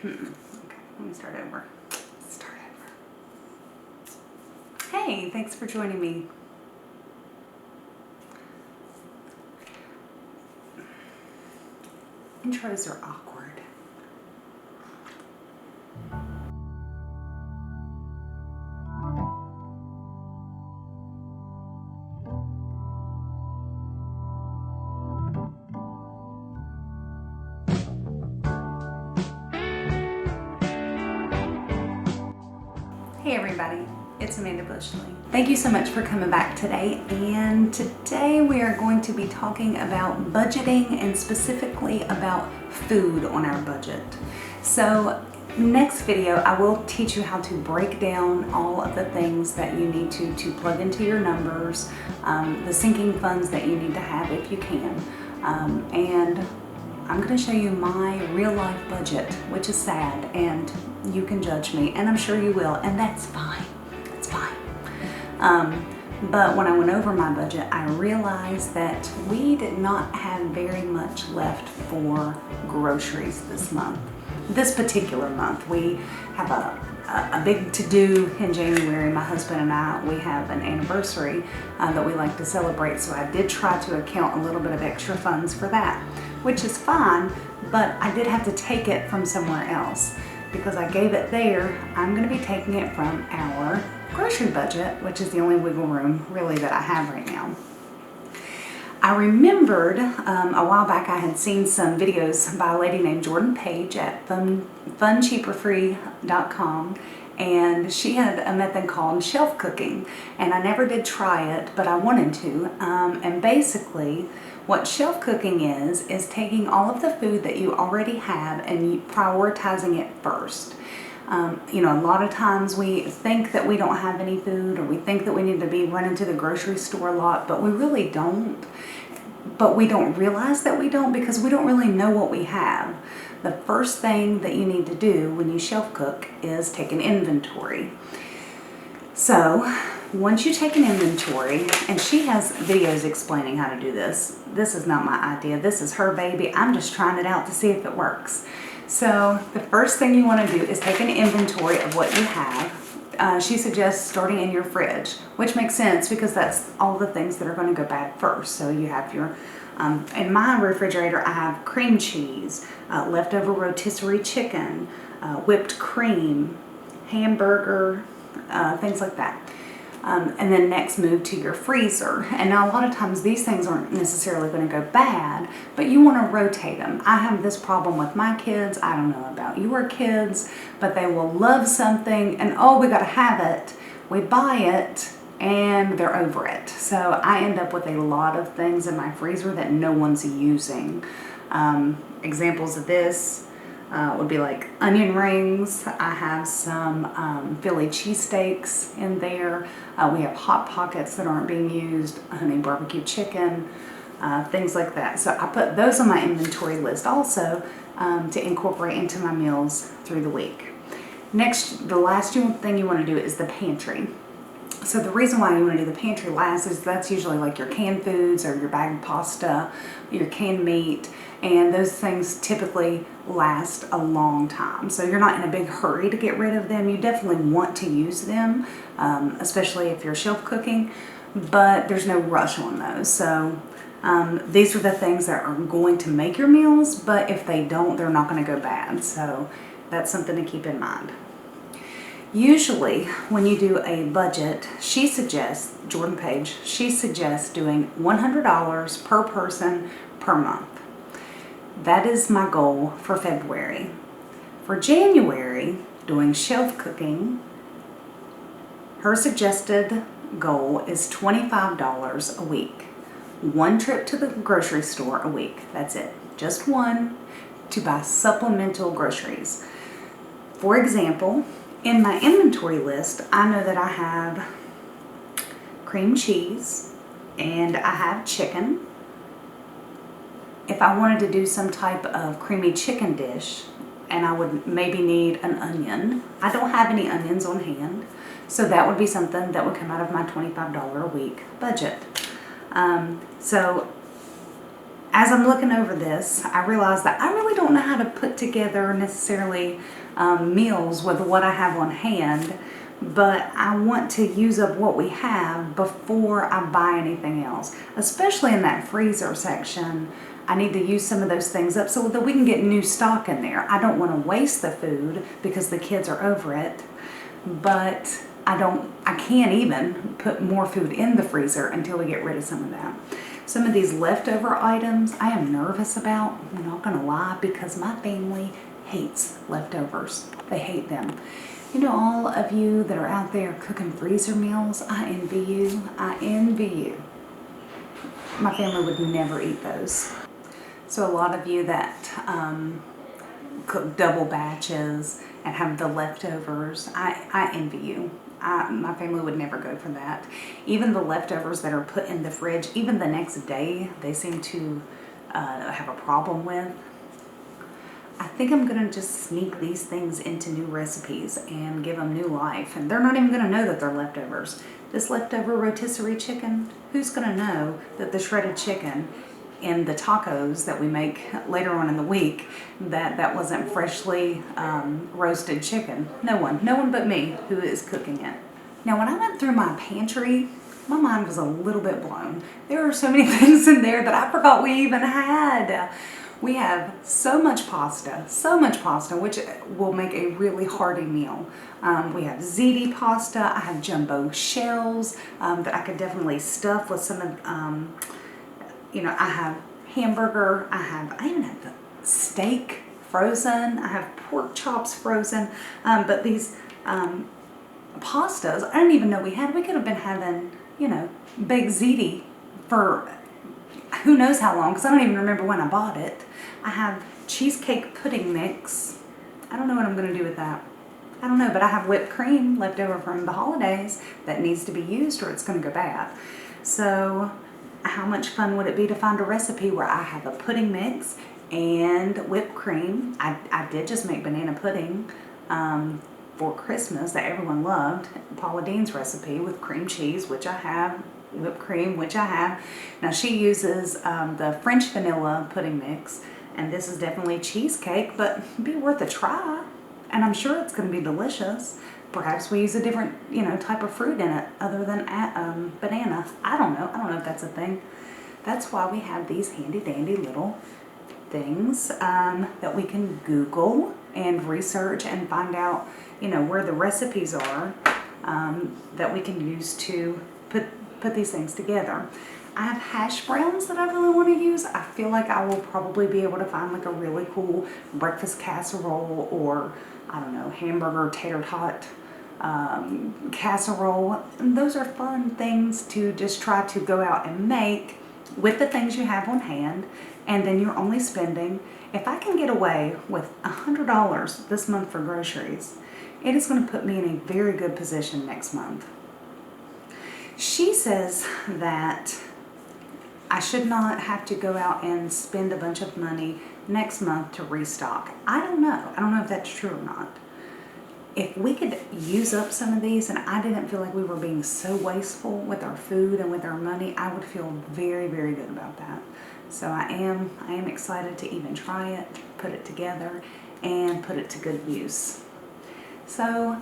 Okay, let me start over. Hey, thanks for joining me. Intros are awkward. Hey everybody, it's Amanda Bushley. Thank you so much for coming back today, and today we are going to be talking about budgeting and specifically about food on our budget. So next video I will teach you how to break down all of the things that you need to plug into your numbers, the sinking funds that you need to have if you can, and I'm going to show you my real life budget, which is sad, and you can judge me, and I'm sure you will, and that's fine. It's fine. But when I went over my budget, I realized that we did not have very much left for groceries this month. This particular month, we have a big to-do in January. My husband and I, we have an anniversary that we like to celebrate, so I did try to account a little bit of extra funds for that, which is fine, but I did have to take it from somewhere else. Because I gave it there, I'm going to be taking it from our grocery budget, which is the only wiggle room really that I have right now. I remembered a while back I had seen some videos by a lady named Jordan Page at funcheaperfree.com, and she had a method called shelf cooking, and I never did try it, but I wanted to. And basically what shelf cooking is taking all of the food that you already have and prioritizing it first. You know, a lot of times we think that we don't have any food, or we think that we need to be running to the grocery store a lot, but we really don't. But we don't realize that we don't because we don't really know what we have. The first thing that you need to do when you shelf cook is take an inventory. So once you take an inventory, and she has videos explaining how to do this. This is not my idea. This is her baby. I'm just trying it out to see if it works. So the first thing you want to do is take an inventory of what you have. She suggests starting in your fridge, which makes sense because that's all the things that are going to go bad first. So you have your, in my refrigerator I have cream cheese, leftover rotisserie chicken, whipped cream, hamburger, things like that. And then next move to your freezer. And now a lot of times these things aren't necessarily going to go bad, but you want to rotate them. I have this problem with my kids. I don't know about your kids, but they will love something and, oh, we got to have it. We buy it and they're over it. So I end up with a lot of things in my freezer that no one's using. Examples of this would be like onion rings. I have some Philly cheesesteaks in there. We have Hot Pockets that aren't being used, honey barbecue chicken, things like that. So I put those on my inventory list also to incorporate into my meals through the week. Next, the last thing you want to do is the pantry. So the reason why you want to do the pantry last is that's usually like your canned foods or your bagged pasta, your canned meat, and those things typically last a long time. So you're not in a big hurry to get rid of them. You definitely want to use them, especially if you're shelf cooking, but there's no rush on those. So these are the things that are going to make your meals, but if they don't, they're not going to go bad. So that's something to keep in mind. Usually when you do a budget, she suggests, Jordan Page, she suggests doing $100 per person per month. That is my goal for February. For January, doing shelf cooking, her suggested goal is $25 a week. One trip to the grocery store a week. That's it. Just one, to buy supplemental groceries. For example, in my inventory list, I know that I have cream cheese and I have chicken. If I wanted to do some type of creamy chicken dish, and I would maybe need an onion. I don't have any onions on hand, so that would be something that would come out of my $25 a week budget. So as I'm looking over this, I realize that I really don't know how to put together necessarily meals with what I have on hand, but I want to use up what we have before I buy anything else, especially in that freezer section. I need to use some of those things up so that we can get new stock in there. I don't want to waste the food because the kids are over it, but I can't even put more food in the freezer until we get rid of some of that. Some of these leftover items I am nervous about, I'm not gonna lie, because my family hates leftovers. They hate them. You know, all of you that are out there cooking freezer meals, I envy you. I envy you. My family would never eat those. So a lot of you that cook double batches and have the leftovers, I envy you. My family would never go for that. Even the leftovers that are put in the fridge, even the next day, they seem to have a problem with. I think I'm gonna just sneak these things into new recipes and give them new life. And they're not even gonna know that they're leftovers. This leftover rotisserie chicken, who's gonna know that the shredded chicken in the tacos that we make later on in the week, that wasn't freshly roasted chicken? No one but me who is cooking it. Now when I went through my pantry, my mind was a little bit blown. There are so many things in there that I forgot we even had. We have so much pasta, which will make a really hearty meal. We have ziti pasta, I have jumbo shells that I could definitely stuff with some of, you know, I have hamburger, I even have the steak frozen, I have pork chops frozen, but these pastas, I didn't even know we had. We could have been having, you know, baked ziti for who knows how long, because I don't even remember when I bought it. I have cheesecake pudding mix. I don't know what I'm going to do with that. I don't know, but I have whipped cream left over from the holidays that needs to be used or it's going to go bad. So how much fun would it be to find a recipe where I have a pudding mix and whipped cream? I did just make banana pudding for Christmas that everyone loved. Paula Dean's recipe with cream cheese, which I have, whipped cream, which I have. Now she uses the French vanilla pudding mix, and this is definitely cheesecake, but it'd be worth a try. And I'm sure it's going to be delicious. Perhaps we use a different, you know, type of fruit in it other than banana. I don't know if that's a thing. That's why we have these handy dandy little things that we can Google and research and find out, you know, where the recipes are that we can use to put these things together. I have hash browns that I really want to use. I feel like I will probably be able to find like a really cool breakfast casserole, or I don't know, hamburger tater tot casserole. And those are fun things to just try to go out and make with the things you have on hand, and then you're only spending, if I can get away with $100 this month for groceries, it is going to put me in a very good position next month. She says that I should not have to go out and spend a bunch of money next month to restock. I don't know. I don't know if that's true or not. If we could use up some of these and I didn't feel like we were being so wasteful with our food and with our money, I would feel very, very good about that. So I am excited to even try it, put it together, and put it to good use. So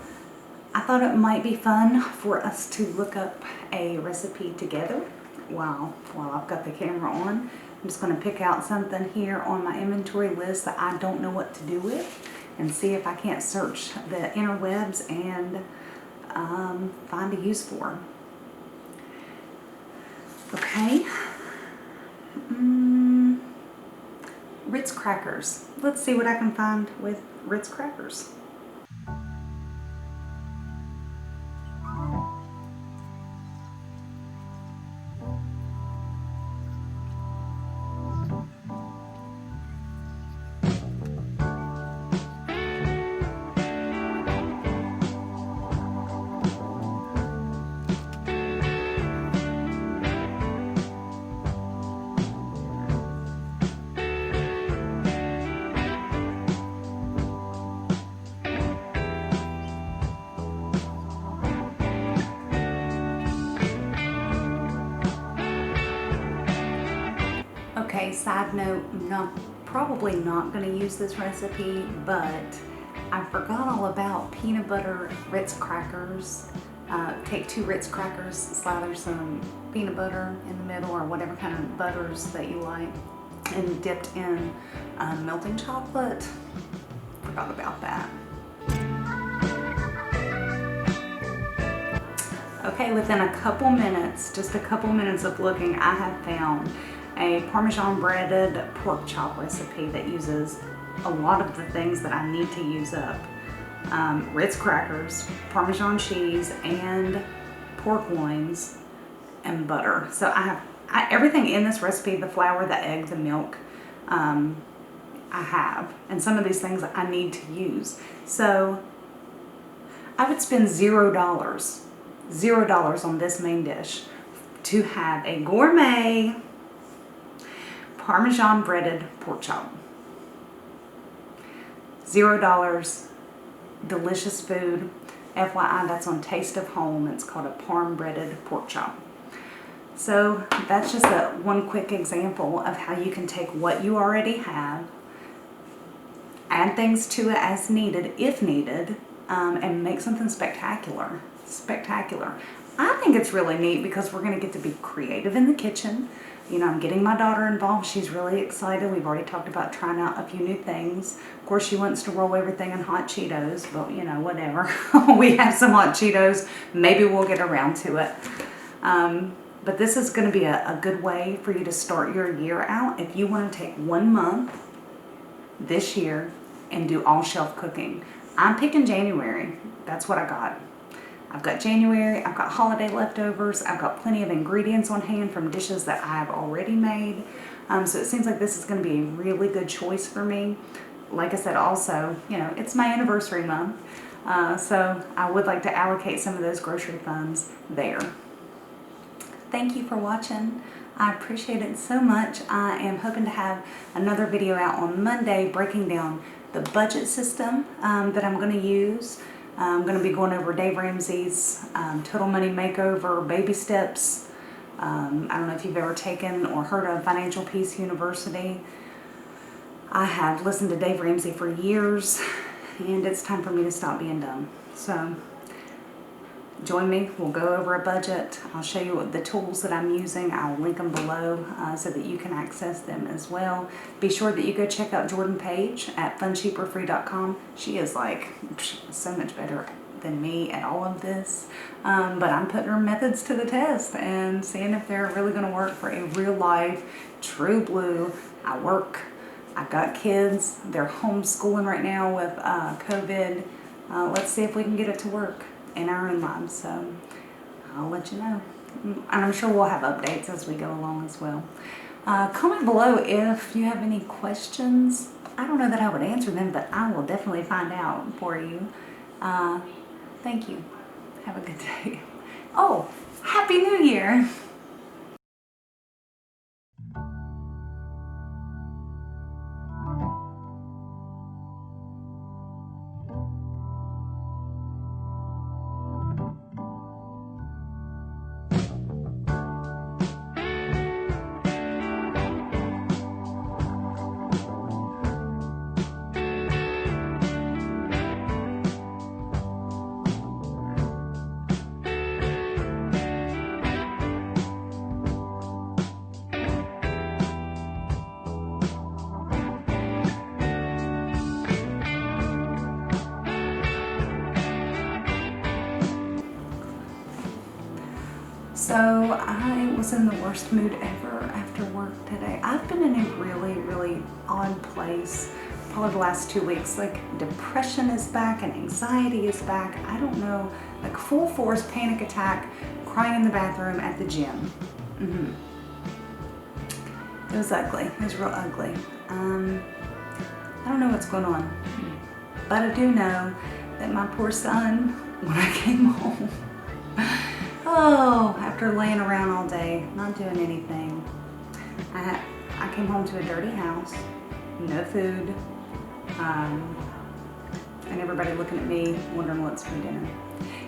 I thought it might be fun for us to look up a recipe together while I've got the camera on. I'm just going to pick out something here on my inventory list that I don't know what to do with, and see if I can't search the interwebs and find a use for. Okay. Ritz crackers. Let's see what I can find with Ritz crackers. Okay, side note, probably not going to use this recipe, but I forgot all about peanut butter Ritz crackers. Take 2 Ritz crackers, slather some peanut butter in the middle or whatever kind of butters that you like, and dipped in melting chocolate. Forgot about that. Okay, within a couple minutes, just a couple minutes of looking, I have found a Parmesan breaded pork chop recipe that uses a lot of the things that I need to use up. Ritz crackers, Parmesan cheese, and pork loins, and butter. So I have everything in this recipe, the flour, the egg, the milk, I have. And some of these things I need to use. So I would spend $0 on this main dish to have a gourmet Parmesan breaded pork chop. $0, delicious food. FYI, that's on Taste of Home. It's called a Parm breaded pork chop. So that's just one quick example of how you can take what you already have, add things to it as needed, if needed, and make something spectacular. I think it's really neat because we're going to get to be creative in the kitchen. You know, I'm getting my daughter involved. She's really excited. We've already talked about trying out a few new things. Of course, she wants to roll everything in hot Cheetos, but you know, whatever. We have some hot Cheetos. Maybe we'll get around to it. But this is going to be a good way for you to start your year out if you want to take 1 month this year and do all shelf cooking. I'm picking January. That's what I got. I've got January, I've got holiday leftovers, I've got plenty of ingredients on hand from dishes that I've already made. So it seems like this is going to be a really good choice for me. Like I said, also, you know, it's my anniversary month. So I would like to allocate some of those grocery funds there. Thank you for watching. I appreciate it so much. I am hoping to have another video out on Monday breaking down the budget system that I'm going to use. I'm going to be going over Dave Ramsey's Total Money Makeover Baby Steps. I don't know if you've ever taken or heard of Financial Peace University. I have listened to Dave Ramsey for years, and it's time for me to stop being dumb. So join me. We'll go over a budget. I'll show you the tools that I'm using. I'll link them below so that you can access them as well. Be sure that you go check out Jordan Page at funcheaperfree.com. She is like so much better than me at all of this. But I'm putting her methods to the test and seeing if they're really going to work for a real life, true blue. I work. I've got kids. They're homeschooling right now with COVID. Let's see if we can get it to work in our own lives. So I'll let you know. And I'm sure we'll have updates as we go along as well. Comment below if you have any questions. I don't know that I would answer them, but I will definitely find out for you. Thank you. Have a good day. Oh, Happy New Year! So I was in the worst mood ever after work today. I've been in a really odd place probably the last 2 weeks. Like depression is back and anxiety is back. I don't know, like full force panic attack, crying in the bathroom at the gym. It was ugly. It was real ugly. I don't know what's going on, but I do know that my poor son, when I came home, oh, after laying around all day, not doing anything, I came home to a dirty house, no food, and everybody looking at me, wondering what's for dinner.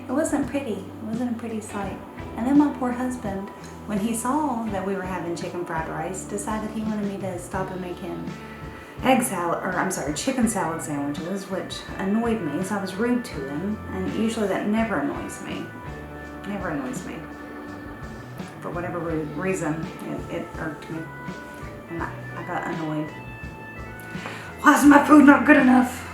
It wasn't pretty. It wasn't a pretty sight. And then my poor husband, when he saw that we were having chicken fried rice, decided he wanted me to stop and make him chicken salad sandwiches, which annoyed me, so I was rude to him, and usually that never annoys me. Never annoys me. For whatever reason, it irked me, and I got annoyed. Why is my food not good enough?